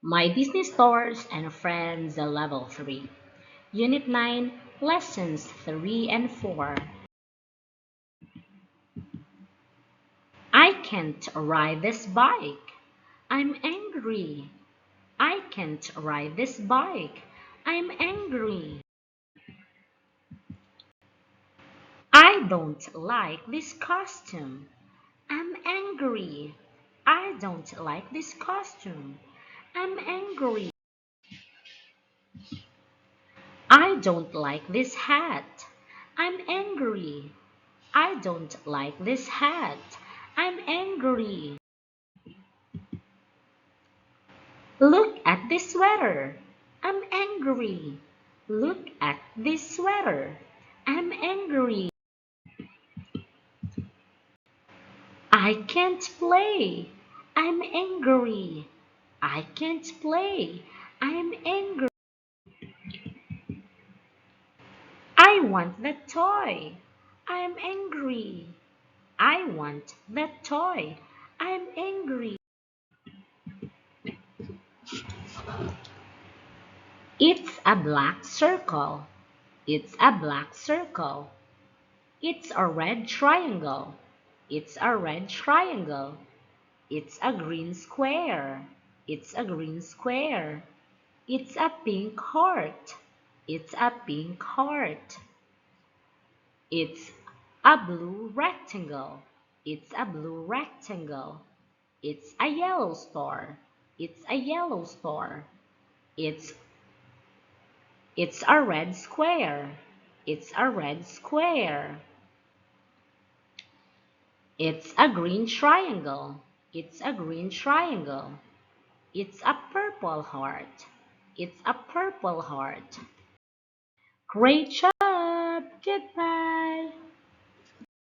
My Disney Stores and Friends Level 3. Unit 9, Lessons 3 and 4. I can't ride this bike. I'm angry. I can't ride this bike. I'm angry. I don't like this costume. I'm angry. I don't like this costume. I'm angry. I don't like this hat. I'm angry. I don't like this hat. I'm angry. Look at this sweater. I'm angry. Look at this sweater. I'm angry. I can't play. I'm angry. I can't play. I'm angry. I want that toy. I'm angry. I want that toy. I'm angry. It's a black circle. It's a black circle. It's a red triangle. It's a red triangle. It's a green square. It's a green square. It's a pink heart. It's a pink heart. It's a blue rectangle. It's a blue rectangle. It's a yellow star. It's a yellow star. It's it's a red square. It's a red square. It's a green triangle. It's a green triangle. It's a purple heart. It's a purple heart. Great job! Goodbye!